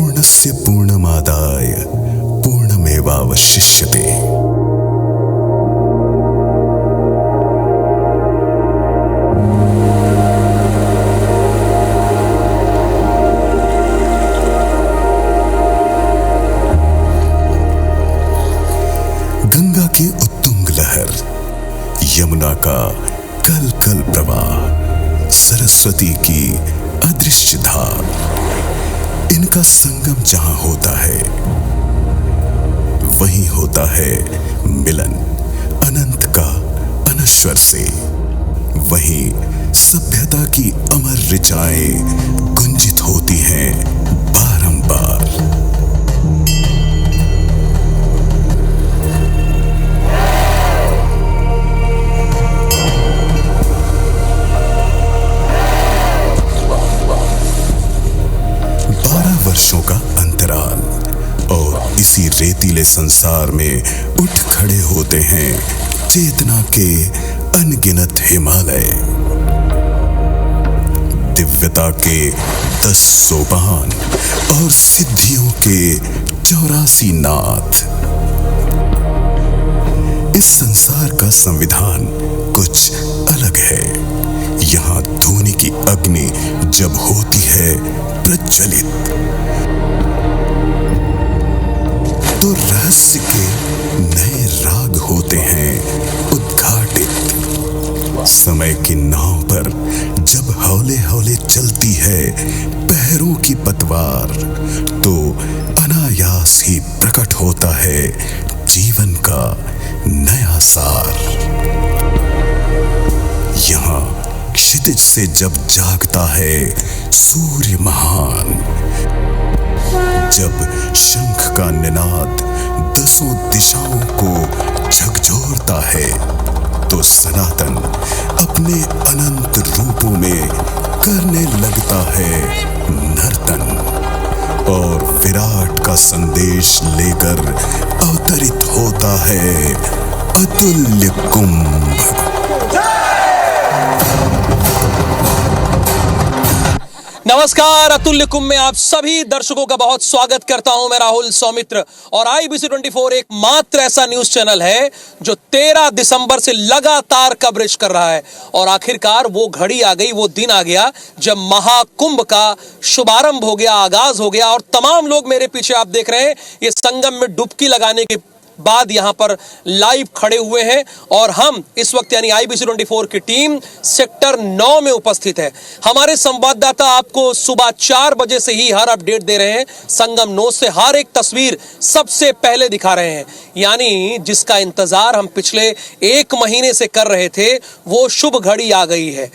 पूर्णस्य पूर्णमादाय पूर्णमेवावशिष्यते। गंगा की उत्तुंग लहर, यमुना का कल कल प्रवाह, सरस्वती की अदृश्य धार, इनका संगम जहां होता है वहीं होता है मिलन अनंत का अनश्वर से। वहीं सभ्यता की अमर ऋचाएं गुंजित होती हैं बारंबार। वर्षों का अंतराल और इसी रेतीले संसार में उठ खड़े होते हैं चेतना के अनगिनत हिमालय। दिव्यता के 10 सोपान और सिद्धियों के 84 नाथ। इस संसार का संविधान कुछ अलग है। यहाँ ध्वनि की अग्नि जब होती है प्रज्वलित, तो रहस्य के नए राग होते हैं उद्घाटित। समय की नाव पर जब हौले हौले चलती है पहरों की पतवार, तो अनायास ही प्रकट होता है जीवन का नया सार। यहाँ क्षितिज से जब जागता है सूर्य महान, जब शंख का निनाद 10 दिशाओं को झकझोरता है, तो सनातन अपने अनंत रूपों में करने लगता है नर्तन और विराट का संदेश लेकर अवतरित होता है अतुल्य कुंभ। नमस्कार, अतुल्य कुंभ में आप सभी दर्शकों का बहुत स्वागत करता हूं। मैं राहुल सौमित्र और IBC 24 एक मात्र ऐसा न्यूज चैनल है जो 13 दिसंबर से लगातार कवरेज कर रहा है। और आखिरकार वो घड़ी आ गई, वो दिन आ गया जब महाकुंभ का शुभारंभ हो गया, आगाज हो गया। और तमाम लोग मेरे पीछे आप देख रहे हैं, ये संगम में डुबकी लगाने के बाद यहां पर लाइव खड़े हुए हैं। और हम इस वक्त यानी IBC 24 की टीम सेक्टर 9 में उपस्थित है। हमारे संवाददाता आपको सुबह 4 बजे से ही हर अपडेट दे रहे हैं। संगम 9 से हर एक तस्वीर सबसे पहले दिखा रहे हैं, यानी जिसका इंतजार हम पिछले 1 महीने से कर रहे थे, वो शुभ घड़ी आ गई है।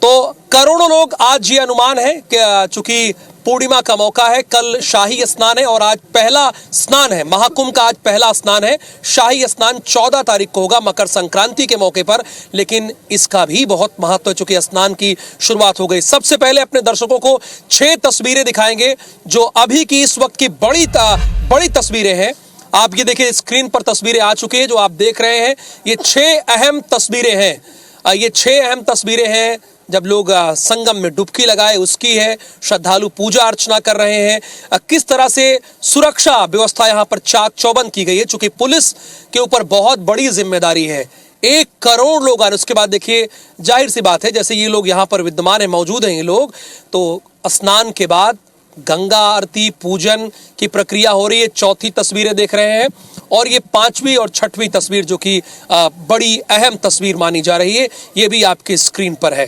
तो करोड़ों लोग, आज ये अनुमान है कि चूंकि पूर्णिमा का मौका है, कल शाही स्नान है और आज पहला स्नान है महाकुंभ का। आज पहला स्नान है। शाही स्नान 14 तारीख को होगा, मकर संक्रांति के मौके पर। लेकिन इसका भी बहुत महत्व है चूंकि स्नान की शुरुआत हो गई। सबसे पहले अपने दर्शकों को 6 तस्वीरें दिखाएंगे जो अभी की इस वक्त की बड़ी तस्वीरें हैं। आप ये देखिए, स्क्रीन पर तस्वीरें आ चुकी है जो आप देख रहे हैं। ये 6 अहम तस्वीरें हैं। ये 6 अहम तस्वीरें हैं जब लोग संगम में डुबकी लगाए उसकी है। श्रद्धालु पूजा अर्चना कर रहे हैं। किस तरह से सुरक्षा व्यवस्था यहाँ पर चाक चौबंद की गई है, चूंकि पुलिस के ऊपर बहुत बड़ी जिम्मेदारी है। 1 करोड़ लोग आए। उसके बाद देखिए, जाहिर सी बात है, जैसे ये लोग यहाँ पर विद्यमान है, मौजूद हैं ये लोग, तो स्नान के बाद गंगा आरती पूजन की प्रक्रिया हो रही है। 4थी तस्वीरें देख रहे हैं और ये 5वीं और 6वीं तस्वीर जो कि बड़ी अहम तस्वीर मानी जा रही है, ये भी आपके स्क्रीन पर है।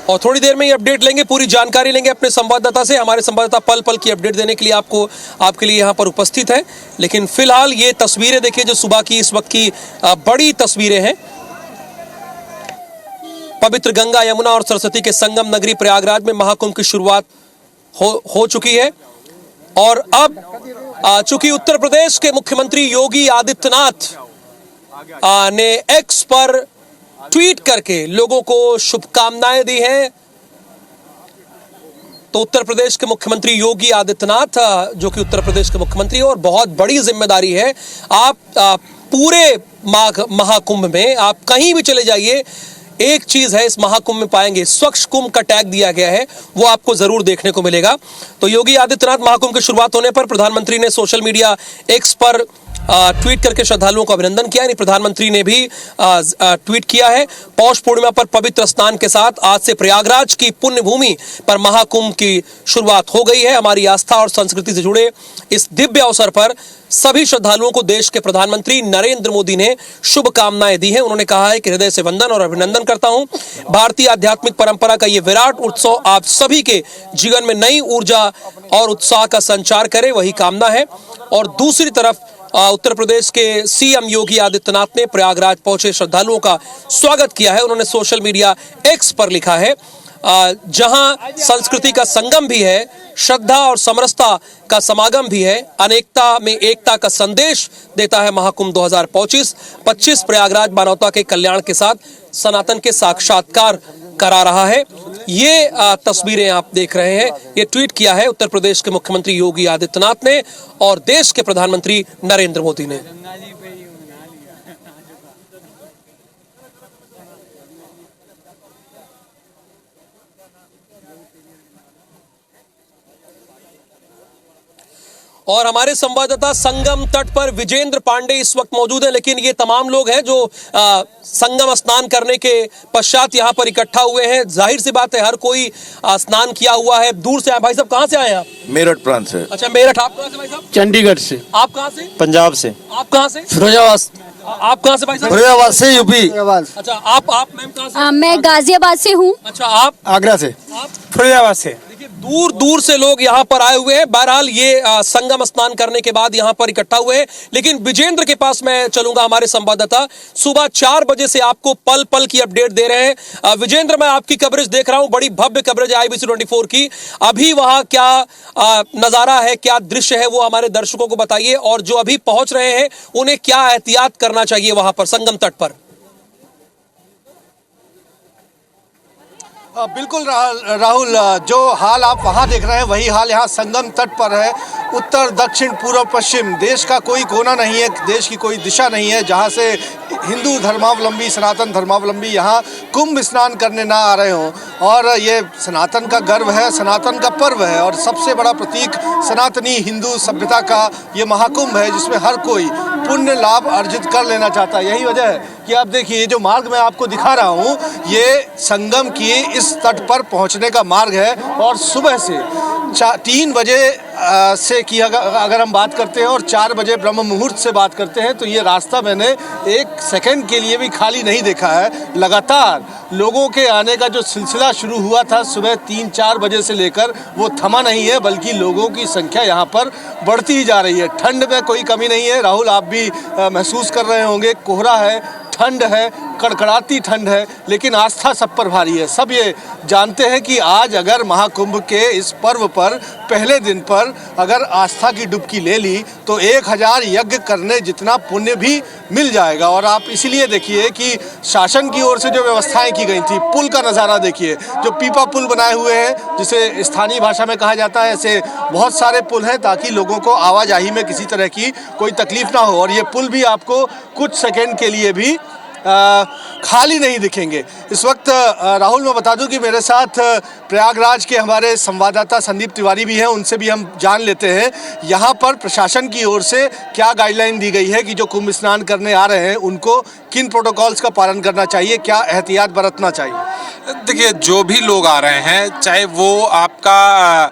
और थोड़ी देर में ये अपडेट लेंगे, पूरी जानकारी लेंगे अपने संवाददाता से। हमारे संवाददाता पल पल की अपडेट देने के लिए आपके लिए यहाँ पर उपस्थित है। लेकिन फिलहाल ये तस्वीरें देखिए जो सुबह की इस वक्त की बड़ी तस्वीरें हैं। पवित्र गंगा, यमुना और सरस्वती के संगम नगरी प्रयागराज में महाकुंभ की शुरुआत हो चुकी है। और अब चूंकि उत्तर प्रदेश के मुख्यमंत्री योगी आदित्यनाथ ने एक्स पर ट्वीट करके लोगों को शुभकामनाएं दी हैं, तो उत्तर प्रदेश के मुख्यमंत्री योगी आदित्यनाथ, जो कि उत्तर प्रदेश के मुख्यमंत्री और बहुत बड़ी जिम्मेदारी है, आप पूरे महाकुंभ में आप कहीं भी चले जाइए, एक चीज है इस महाकुंभ में पाएंगे, स्वच्छ कुंभ का टैग दिया गया है, वो आपको जरूर देखने को मिलेगा। तो योगी आदित्यनाथ महाकुंभ की शुरुआत होने पर प्रधानमंत्री ने सोशल मीडिया एक्स पर ट्वीट करके श्रद्धालुओं का अभिनंदन किया। प्रधानमंत्री ने भी ट्वीट किया है। पौष पूर्णिमा पर पवित्र स्नान के साथ आज से प्रयागराज की पुण्य भूमि पर महाकुंभ की शुरुआत हो गई है। हमारी आस्था और संस्कृति से जुड़े इस दिव्य अवसर पर सभी श्रद्धालुओं को देश के प्रधानमंत्री नरेंद्र मोदी ने शुभकामनाएं दी हैं। उन्होंने कहा है कि हृदय से वंदन और अभिनंदन करता हूं। भारतीय आध्यात्मिक परंपरा का ये विराट उत्सव आप सभी के जीवन में नई ऊर्जा और उत्साह का संचार करे, वही कामना है। और दूसरी तरफ उत्तर प्रदेश के सीएम योगी आदित्यनाथ ने प्रयागराज पहुंचे श्रद्धालुओं का स्वागत किया है। उन्होंने सोशल मीडिया एक्स पर लिखा है, जहां संस्कृति का संगम भी है, श्रद्धा और समरसता का समागम भी है, अनेकता में एकता का संदेश देता है महाकुंभ 2025। प्रयागराज मानवता के कल्याण के साथ सनातन के साक्षात्कार करा रहा है। ये तस्वीरें आप देख रहे हैं, ये ट्वीट किया है उत्तर प्रदेश के मुख्यमंत्री योगी आदित्यनाथ ने और देश के प्रधानमंत्री नरेंद्र मोदी ने। और हमारे संवाददाता संगम तट पर विजेंद्र पांडे इस वक्त मौजूद है, लेकिन ये तमाम लोग हैं जो संगम स्नान करने के पश्चात यहाँ पर इकट्ठा हुए हैं। जाहिर सी बात है हर कोई स्नान किया हुआ है। दूर से आए भाई साहब, कहाँ से आए हैं आप? मेरठ प्रांत से। अच्छा, मेरठ। आप कहाँ से भाई साहब? चंडीगढ़ से। आप कहाँ से? पंजाब से। आप कहाँ से? फिरोजाबाद। आप कहाँ से भाई साहब? फिरोजाबाद से, यूपी। अच्छा, आप मैम कहाँ से? मैं गाजियाबाद से हूँ। अच्छा, आप? आगरा से। आप? फिरोजाबाद से। देखिए दूर दूर से लोग यहाँ पर आए हुए हैं। बहरहाल ये संगम स्नान करने के बाद यहाँ पर इकट्ठा हुए हैं। लेकिन विजेंद्र के पास मैं चलूंगा, हमारे संवाददाता सुबह 4 बजे से आपको पल पल की अपडेट दे रहे हैं। विजेंद्र, मैं आपकी कवरेज देख रहा हूँ, बड़ी भव्य कवरेज है IBC 24 की। अभी वहाँ क्या नजारा है, क्या दृश्य है, वो हमारे दर्शकों को बताइए। और जो अभी पहुंच रहे हैं उन्हें क्या एहतियात करना चाहिए वहां पर संगम तट पर? बिल्कुल राहुल, जो हाल आप वहाँ देख रहे हैं वही हाल यहाँ संगम तट पर है। उत्तर, दक्षिण, पूर्व, पश्चिम, देश का कोई कोना नहीं है, देश की कोई दिशा नहीं है जहाँ से हिंदू धर्मावलंबी, सनातन धर्मावलंबी यहाँ कुंभ स्नान करने ना आ रहे हों। और ये सनातन का गर्व है, सनातन का पर्व है और सबसे बड़ा प्रतीक सनातनी हिंदू सभ्यता का ये महाकुंभ है, जिसमें हर कोई पुण्य लाभ अर्जित कर लेना चाहता है। यही वजह है कि आप देखिए जो मार्ग मैं आपको दिखा रहा हूँ, ये संगम की इस तट पर पहुँचने का मार्ग है। और सुबह से 3 बजे से की अगर हम बात करते हैं और 4 बजे ब्रह्म मुहूर्त से बात करते हैं तो ये रास्ता मैंने 1 सेकंड के लिए भी खाली नहीं देखा है। लगातार लोगों के आने का जो सिलसिला शुरू हुआ था सुबह 3-4 बजे से लेकर, वो थमा नहीं है, बल्कि लोगों की संख्या यहाँ पर बढ़ती ही जा रही है। ठंड में कोई कमी नहीं है राहुल, आप भी महसूस कर रहे होंगे, कोहरा है, ठंड है, कड़कड़ाती ठंड है, लेकिन आस्था सब पर भारी है। सब ये जानते हैं कि आज अगर महाकुंभ के इस पर्व पर पहले दिन पर अगर आस्था की डुबकी ले ली तो 1000 यज्ञ करने जितना पुण्य भी मिल जाएगा। और आप इसीलिए देखिए कि शासन की ओर से जो व्यवस्थाएं की गई थी, पुल का नज़ारा देखिए, जो पीपा पुल बनाए हुए हैं जिसे स्थानीय भाषा में कहा जाता है, ऐसे बहुत सारे पुल हैं ताकि लोगों को आवाजाही में किसी तरह की कोई तकलीफ ना हो। और ये पुल भी आपको कुछ सेकेंड के लिए भी खाली नहीं दिखेंगे। इस वक्त राहुल मैं बता दूं कि मेरे साथ प्रयागराज के हमारे संवाददाता संदीप तिवारी भी हैं, उनसे भी हम जान लेते हैं यहाँ पर प्रशासन की ओर से क्या गाइडलाइन दी गई है कि जो कुंभ स्नान करने आ रहे हैं उनको किन प्रोटोकॉल्स का पालन करना चाहिए, क्या एहतियात बरतना चाहिए। देखिए जो भी लोग आ रहे हैं, चाहे वो आपका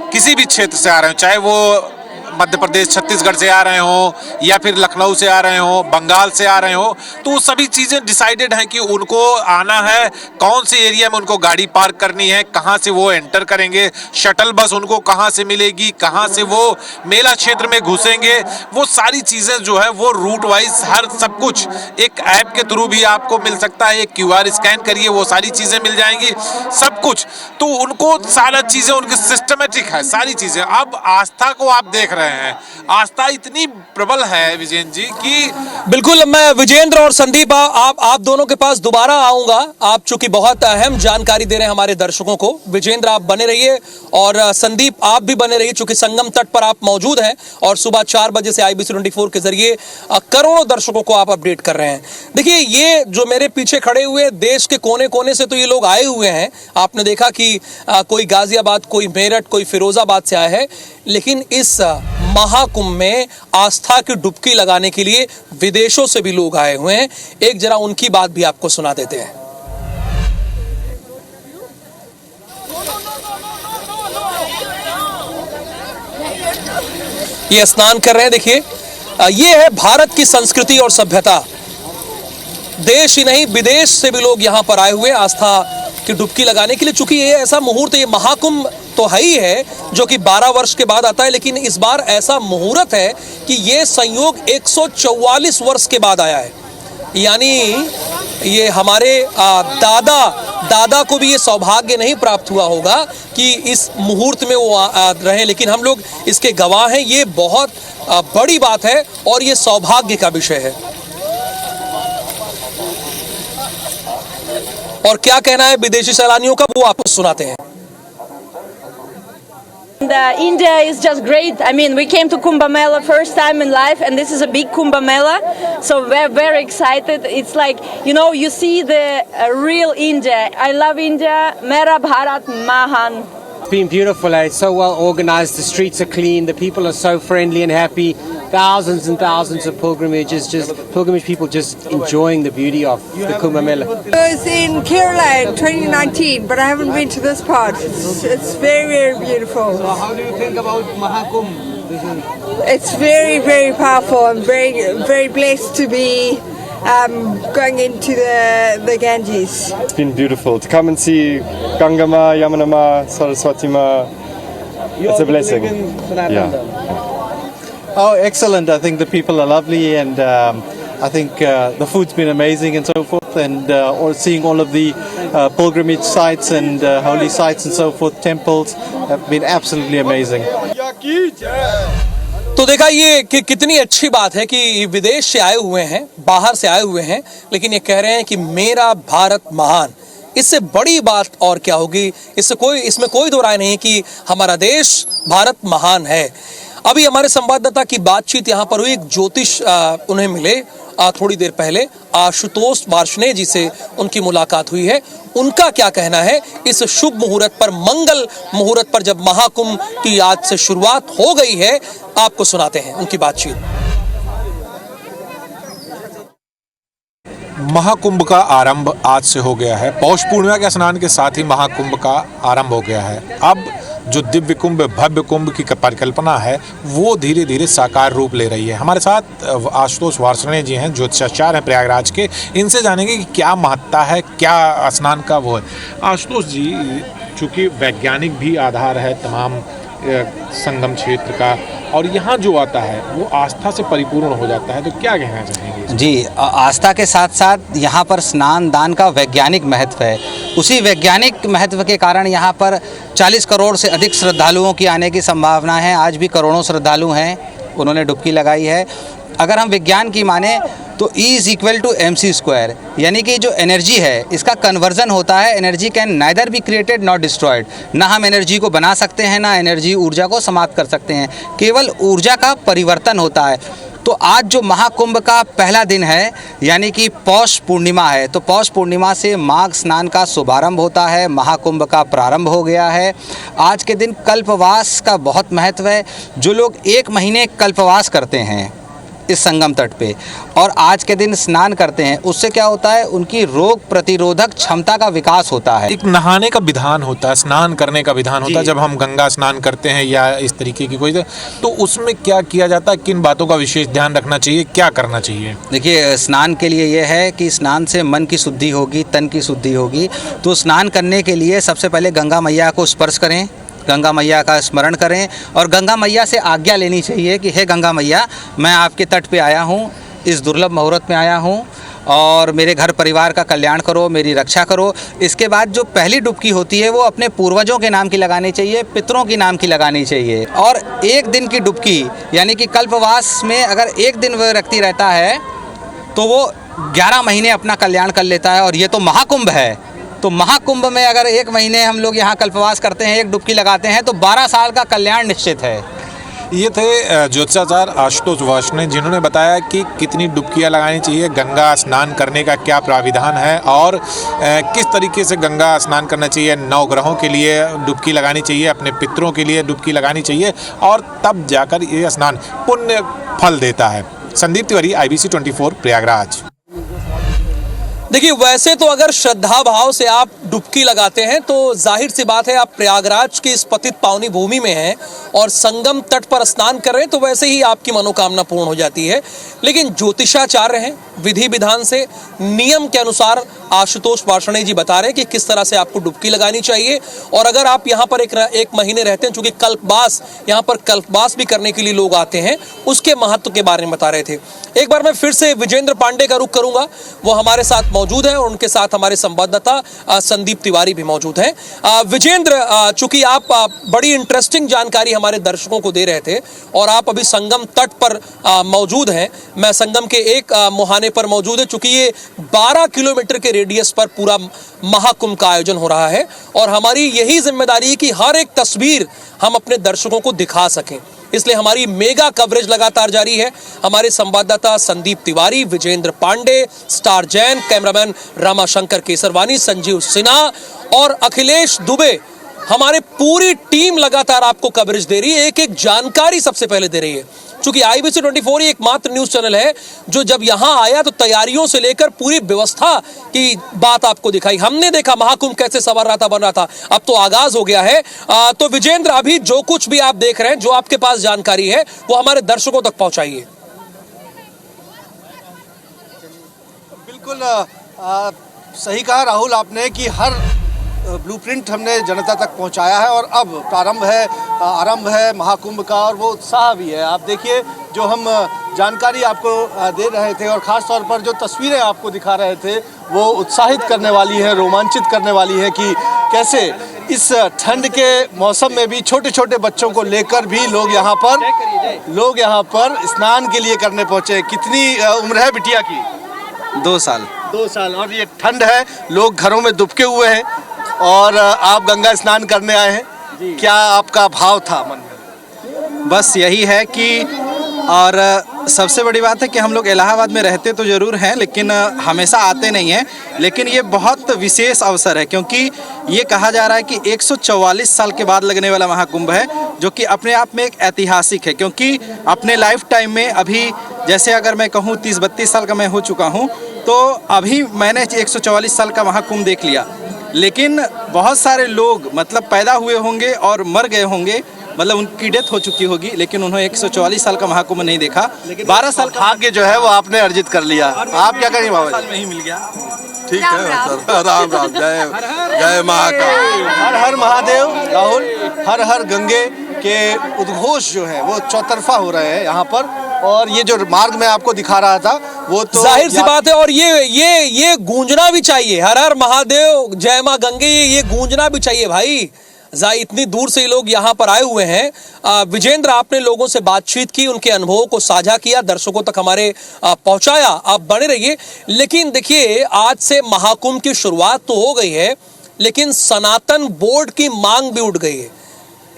किसी भी क्षेत्र से आ रहे हो, चाहे वो मध्य प्रदेश छत्तीसगढ़ से आ रहे हो या फिर लखनऊ से आ रहे हो, बंगाल से आ रहे हो, तो वो सभी चीज़ें डिसाइडेड हैं कि उनको आना है, कौन से एरिया में उनको गाड़ी पार्क करनी है, कहाँ से वो एंटर करेंगे, शटल बस उनको कहाँ से मिलेगी, कहाँ से वो मेला क्षेत्र में घुसेंगे, वो सारी चीज़ें जो है वो रूट वाइज हर सब कुछ एक ऐप के थ्रू भी आपको मिल सकता है। एक QR स्कैन करिए, वो सारी चीज़ें मिल जाएंगी, सब कुछ। तो उनको सारा चीज़ें उनकी सिस्टमेटिक है सारी चीज़ें। अब आस्था को आप देख रहे रहे हैं। आस्था इतनी प्रबल है विजेंद्र जी कि बिल्कुल। मैं विजेंद्र और संदीप आप दोनों के पास दोबारा आऊंगा। आप चूंकि बहुत अहम जानकारी दे रहे हैं हमारे दर्शकों को। विजेंद्र आप बने रहिए और संदीप आप भी बने रहिए, चूंकि संगम तट पर आप मौजूद हैं और सुबह 4 बजे से IBC 24 के जरिए करोड़ों दर्शकों को आप अपडेट कर रहे हैं। देखिए, ये जो मेरे पीछे खड़े हुए देश के कोने कोने से तो ये लोग आए हुए हैं। आपने देखा कि कोई गाजियाबाद, कोई मेरठ, कोई फिरोजाबाद से आया है, लेकिन इस महाकुंभ में आस्था की डुबकी लगाने के लिए विदेशों से भी लोग आए हुए हैं। एक जरा उनकी बात भी आपको सुना देते हैं। ये स्नान कर रहे हैं। देखिए, ये है भारत की संस्कृति और सभ्यता। देश ही नहीं, विदेश से भी लोग यहां पर आए हुए आस्था की डुबकी लगाने के लिए। चूंकि ये ऐसा मुहूर्त, ये महाकुंभ तो है ही है जो कि 12 वर्ष के बाद आता है, लेकिन इस बार ऐसा मुहूर्त है कि ये संयोग 144 वर्ष के बाद आया है। यानी ये हमारे दादा को भी ये सौभाग्य नहीं प्राप्त हुआ होगा कि इस मुहूर्त में वो रहे, लेकिन हम लोग इसके गवाह हैं। ये बहुत बड़ी बात है और ये सौभाग्य का विषय है। और क्या कहना है विदेशी सैलानियों का, वो आपको सुनाते हैं। India is just great. I mean, we came to Kumbh Mela first time in life, and this is a big Kumbh Mela, so we're very excited. It's like, you know, you see the real India. I love India. Mera Bharat Mahan. It's been beautiful. It's so well organized. The streets are clean. The people are so friendly and happy. Thousands and thousands of pilgrimage people just enjoying the beauty of the Kumbh Mela. I was in Kerala in 2019, but I haven't been to this part. It's very, very beautiful. So how do you think about Mahakumbh? It's very, very powerful. I'm very, very blessed to be going into the Ganges. It's been beautiful to come and see Ganga Ma, Yamuna Ma, Saraswati Ma. It's a blessing. Yeah. Oh, excellent. I think the people are lovely, and I think the food's been amazing and so forth, and seeing all of the pilgrimage sites and holy sites and so forth, temples have been absolutely amazing. तो देखा ये कि कितनी अच्छी बात है कि विदेश से आए हुए हैं, बाहर से आए हुए हैं, लेकिन ये कह रहे हैं कि मेरा भारत महान। इससे बड़ी बात और क्या होगी। इसमें कोई दो राय नहीं कि हमारा देश भारत महान है। अभी हमारे संवाददाता की बातचीत यहाँ पर हुई। एक ज्योतिष उन्हें मिले थोड़ी देर पहले, आशुतोष वार्ष्णेय जी से उनकी मुलाकात हुई है। उनका क्या कहना है इस शुभ मुहूर्त पर, मंगल मुहूर्त पर, जब महाकुंभ की आज से शुरुआत हो गई है, आपको सुनाते हैं उनकी बातचीत। महाकुंभ का आरंभ आज से हो गया है। पौष पूर्णिमा के स्नान के साथ ही महाकुंभ का आरंभ हो गया है। अब जो दिव्य कुंभ, भव्य कुंभ की परिकल्पना है, वो धीरे धीरे साकार रूप ले रही है। हमारे साथ आशुतोष वार्ष्णेय जी हैं, ज्योतिषाचार्य हैं प्रयागराज के। इनसे जानेंगे कि क्या महत्ता है, क्या स्नान का वो है। आशुतोष जी, चूँकि वैज्ञानिक भी आधार है तमाम संगम क्षेत्र का, और यहाँ जो आता है वो आस्था से परिपूर्ण हो जाता है, तो क्या कहना चाहेंगे? जी, आस्था के साथ साथ यहाँ पर स्नान दान का वैज्ञानिक महत्व है। उसी वैज्ञानिक महत्व के कारण यहाँ पर 40 करोड़ से अधिक श्रद्धालुओं की आने की संभावना है। आज भी करोड़ों श्रद्धालु हैं, उन्होंने डुबकी लगाई है। अगर हम विज्ञान की माने तो E = mc², यानी कि जो एनर्जी है इसका कन्वर्जन होता है। Energy can neither be created not destroyed. ना हम एनर्जी को बना सकते हैं, ना एनर्जी ऊर्जा को समाप्त कर सकते हैं, केवल ऊर्जा का परिवर्तन होता है। तो आज जो महाकुंभ का पहला दिन है, यानी कि पौष पूर्णिमा है, तो पौष पूर्णिमा से माघ स्नान का शुभारंभ होता है, महाकुंभ का प्रारंभ हो गया है। आज के दिन कल्पवास का बहुत महत्व है। जो लोग 1 महीने कल्पवास करते हैं इस संगम तट पे और आज के दिन स्नान करते हैं, उससे क्या होता है, उनकी रोग प्रतिरोधक क्षमता का विकास होता है। एक नहाने का विधान होता है, स्नान करने का विधान होता है। जब हम गंगा स्नान करते हैं या इस तरीके की कोई, तो उसमें क्या किया जाता है, किन बातों का विशेष ध्यान रखना चाहिए, क्या करना चाहिए? देखिए, स्नान के लिए यह है कि स्नान से मन की शुद्धि होगी, तन की शुद्धि होगी। तो स्नान करने के लिए सबसे पहले गंगा मैया को स्पर्श करें, गंगा मैया का स्मरण करें और गंगा मैया से आज्ञा लेनी चाहिए कि हे गंगा मैया, मैं आपके तट पे आया हूँ, इस दुर्लभ मुहूर्त में आया हूँ और मेरे घर परिवार का कल्याण करो, मेरी रक्षा करो। इसके बाद जो पहली डुबकी होती है वो अपने पूर्वजों के नाम की लगानी चाहिए, पितरों के नाम की लगानी चाहिए। और एक दिन की डुबकी यानी कि कल्पवास में अगर एक दिन व्यक्ति रहता है तो वो 11 महीने अपना कल्याण कर लेता है। और ये तो महाकुंभ है, तो महाकुंभ में अगर 1 महीने हम लोग यहाँ कल्पवास करते हैं, एक डुबकी लगाते हैं, तो 12 साल का कल्याण निश्चित है। ये थे ज्योतिषाचार्य आशुतोष वैष्णव, जिन्होंने बताया कि कितनी डुबकियां लगानी चाहिए, गंगा स्नान करने का क्या प्राविधान है और किस तरीके से गंगा स्नान करना चाहिए। 9 ग्रहों के लिए डुबकी लगानी चाहिए, अपने पितरों के लिए डुबकी लगानी चाहिए और तब जाकर ये स्नान पुण्य फल देता है। संदीप तिवारी, IBC 24 प्रयागराज। देखिए, वैसे तो अगर श्रद्धा भाव से आप डुबकी लगाते हैं तो जाहिर सी बात है आप प्रयागराज की इस पतित पावनी भूमि में हैं और संगम तट पर स्नान कर रहे हैं, तो वैसे ही आपकी मनोकामना पूर्ण हो जाती है। लेकिन ज्योतिषाचार्य हैं, विधि विधान से नियम के अनुसार आशुतोष वार्ष्णेय जी बता रहे हैं कि किस तरह से आपको डुबकी लगानी चाहिए। और अगर आप यहाँ पर एक महीने रहते हैं, चूंकि कल्पवास, यहाँ पर कल्पवास भी करने के लिए लोग आते हैं, उसके महत्व के बारे में बता रहे थे। एक बार मैं फिर से विजेंद्र पांडे का रुख करूंगा, वो हमारे साथ मौजूद है और उनके साथ हमारे संवाददाता संदीप तिवारी भी मौजूद हैं। विजेंद्र, चूंकि आप बड़ी इंटरेस्टिंग जानकारी हमारे दर्शकों को दे रहे थे और आप अभी संगम तट पर मौजूद हैं, मैं संगम के एक मुहाने पर मौजूद है, चूंकि ये 12 किलोमीटर के रेडियस पर पूरा महाकुंभ का आयोजन हो रहा है और हमारी यही जिम्मेदारी है कि हर एक तस्वीर हम अपने दर्शकों को दिखा सकें, इसलिए हमारी मेगा कवरेज लगातार जारी है। हमारे संवाददाता संदीप तिवारी, विजेंद्र पांडे, स्टार जैन, कैमरामैन रामाशंकर केसरवानी, संजीव सिन्हा और अखिलेश दुबे, हमारे पूरी टीम लगातार आपको कवरेज दे रही है, एक एक जानकारी सबसे पहले दे रही है। चूंकि IBC 24 ही एकमात्र न्यूज चैनल है जो जब यहां आया तो तैयारियों से लेकर पूरी व्यवस्था की बात आपको दिखाई। हमने देखा महाकुंभ कैसे संवर रहा था, बन रहा था, अब तो आगाज हो गया है। तो विजेंद्र, अभी जो कुछ भी आप देख रहे हैं, जो आपके पास जानकारी है, वो हमारे दर्शकों तक पहुंचाइए। बिल्कुल सही कहा राहुल आपने कि हर ब्लूप्रिंट हमने जनता तक पहुंचाया है और अब आरंभ है महाकुंभ का और वो उत्साह भी है। आप देखिए, जो हम जानकारी आपको दे रहे थे और ख़ास तौर पर जो तस्वीरें आपको दिखा रहे थे, वो उत्साहित करने वाली है, रोमांचित करने वाली है कि कैसे इस ठंड के मौसम में भी छोटे छोटे बच्चों को लेकर भी लोग यहाँ पर स्नान के लिए करने पहुँचे। कितनी उम्र है बिटिया की? 2 साल। 2 साल। और ये ठंड है, लोग घरों में दुबके हुए हैं और आप गंगा स्नान करने आए हैं, क्या आपका भाव था मन में? बस यही है कि, और सबसे बड़ी बात है कि हम लोग इलाहाबाद में रहते तो ज़रूर हैं, लेकिन हमेशा आते नहीं हैं। लेकिन ये बहुत विशेष अवसर है क्योंकि ये कहा जा रहा है कि 144 साल के बाद लगने वाला महाकुंभ है, जो कि अपने आप में एक ऐतिहासिक है। क्योंकि अपने लाइफ टाइम में अभी, जैसे अगर मैं कहूँ 30-32 साल का मैं हो चुका हूँ, तो अभी मैंने 144 साल का महाकुंभ देख लिया। लेकिन बहुत सारे लोग मतलब पैदा हुए होंगे और मर गए होंगे, मतलब उनकी डेथ हो चुकी होगी, लेकिन उन्होंने 144 साल का महाकुंभ नहीं देखा। 12 साल का भाग्य जो है वो आपने अर्जित कर लिया। आप क्या करेंगे बाबा? साल में ही मिल गया। ठीक है सर, राम राम, जय महाकाल, हर हर महादेव। राहुल, हर हर गंगे के उद्घोष जो है वो चौतरफा हो रहे हैं यहाँ पर, और ये जो मार्ग में आपको दिखा रहा था वो तो जाहिर सी बात है। और ये गूंजना भी चाहिए, हर हर महादेव, जय मां गंगे, ये गूंजना भी चाहिए भाई। इतनी दूर से लोग यहाँ पर आए हुए हैं। विजेंद्र, आपने लोगों से बातचीत की, उनके अनुभवों को साझा किया, दर्शकों तक हमारे पहुंचाया। आप बने रहिए। लेकिन देखिए, आज से महाकुंभ की शुरुआत तो हो गई है, लेकिन सनातन बोर्ड की मांग भी उठ गई है।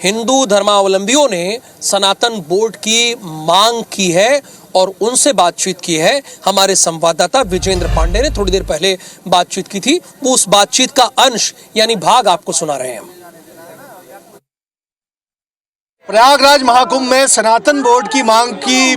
हिंदू धर्मावलंबियों ने सनातन बोर्ड की मांग की है और उनसे बातचीत की है। हमारे संवाददाता विजेंद्र पांडे ने थोड़ी देर पहले बातचीत की थी, वो उस बातचीत का अंश यानी भाग आपको सुना रहे हैं। प्रयागराज महाकुंभ में सनातन बोर्ड की मांग की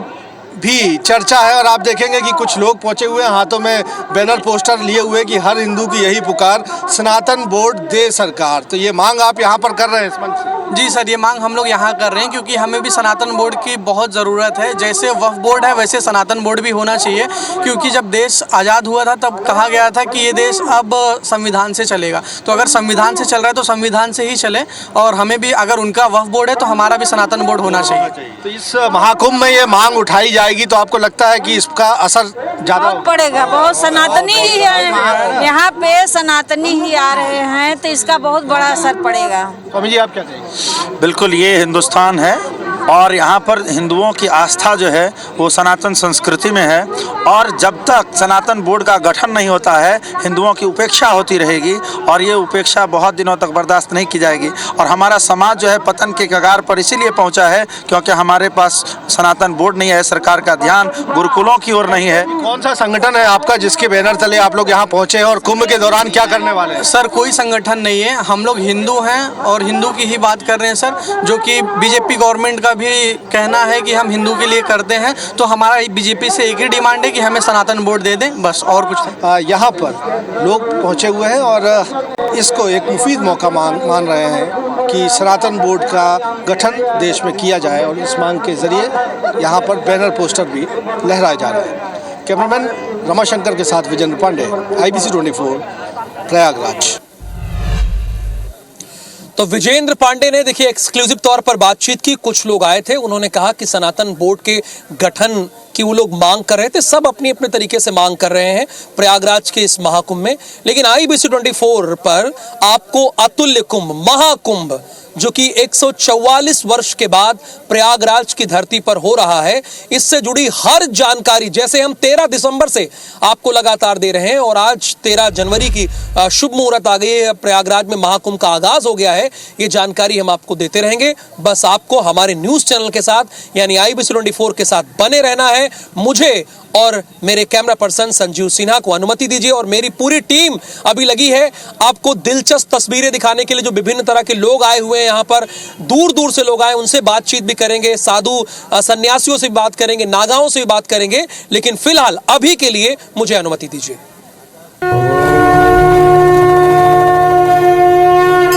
भी चर्चा है और आप देखेंगे कि कुछ लोग पहुंचे हुए हैं हाथों में बैनर पोस्टर लिए हुए कि हर हिंदू की यही पुकार, सनातन बोर्ड दे सरकार। तो ये मांग आप यहाँ पर कर रहे हैं इस मंच से? जी सर, ये मांग हम लोग यहाँ कर रहे हैं क्योंकि हमें भी सनातन बोर्ड की बहुत ज़रूरत है। जैसे वक्फ बोर्ड है वैसे सनातन बोर्ड भी होना चाहिए, क्योंकि जब देश आज़ाद हुआ था तब कहा गया था कि ये देश अब संविधान से चलेगा। तो अगर संविधान से चल रहा है तो संविधान से ही चले, और हमें भी, अगर उनका वक्फ बोर्ड है तो हमारा भी सनातन बोर्ड होना चाहिए। तो इस महाकुंभ में ये मांग उठाई आएगी तो आपको लगता है कि इसका असर ज़्यादा बहुत पड़ेगा, बहुत सनातनी ही है यहाँ पे, सनातनी ही आ रहे हैं तो इसका बहुत बड़ा असर पड़ेगा। स्वामी जी आप क्या कहेंगे? बिल्कुल, ये हिंदुस्तान है और यहाँ पर हिंदुओं की आस्था जो है वो सनातन संस्कृति में है, और जब तक सनातन बोर्ड का गठन नहीं होता है हिंदुओं की उपेक्षा होती रहेगी, और ये उपेक्षा बहुत दिनों तक बर्दाश्त नहीं की जाएगी। और हमारा समाज जो है पतन के कगार पर इसीलिए पहुँचा है क्योंकि हमारे पास सनातन बोर्ड नहीं है, सरकार का ध्यान गुरुकुलों की ओर नहीं है। कौन सा संगठन है आपका जिसके बैनर तले आप लोग यहाँ पहुँचे हैं और कुंभ के दौरान क्या करने वाले हैं? सर कोई संगठन नहीं है, हम लोग हिंदू हैं और हिंदू की ही बात कर रहे हैं सर, जो कि बीजेपी गवर्नमेंट का भी कहना है कि हम हिंदू के लिए करते हैं। तो हमारा बीजेपी से एक ही डिमांड है कि हमें सनातन बोर्ड दे दें, बस, और कुछ नहीं। यहाँ पर लोग पहुँचे हुए हैं और इसको एक मुफीद मौका मान रहे हैं कि सनातन बोर्ड का गठन देश में किया जाए, और इस मांग के जरिए यहाँ पर बैनर पोस्टर भी लहराए जा रहे हैं। कैमरामैन रमाशंकर के साथ विजेंद्र पांडे, IBC 24, प्रयागराज। तो विजेंद्र पांडे ने देखिए एक्सक्लूसिव तौर पर बातचीत की। कुछ लोग आए थे, उन्होंने कहा कि सनातन बोर्ड के गठन की वो लोग मांग कर रहे थे, सब अपनी अपने तरीके से मांग कर रहे हैं प्रयागराज के इस महाकुंभ में। लेकिन IBC 24 पर आपको अतुल्य कुंभ, महाकुंभ, जो कि 144 वर्ष के बाद प्रयागराज की धरती पर हो रहा है, इससे जुड़ी हर जानकारी, जैसे हम 13 दिसंबर से आपको लगातार दे रहे हैं और आज 13 जनवरी की शुभ मुहूर्त आ गई है, प्रयागराज में महाकुंभ का आगाज हो गया है, ये जानकारी हम आपको देते रहेंगे। बस आपको हमारे न्यूज चैनल के साथ यानी IBC 24 के साथ बने रहना है। मुझे और मेरे कैमरा पर्सन संजीव सिन्हा को अनुमति दीजिए, और मेरी पूरी टीम अभी लगी है आपको दिलचस्प तस्वीरें दिखाने के लिए। जो विभिन्न तरह के लोग आए हुए हैं यहाँ पर, दूर दूर से लोग आए, उनसे बातचीत भी करेंगे, साधु सन्यासियों से भी बात करेंगे, नागाओं से भी बात करेंगे। लेकिन फिलहाल अभी के लिए मुझे अनुमति दीजिए।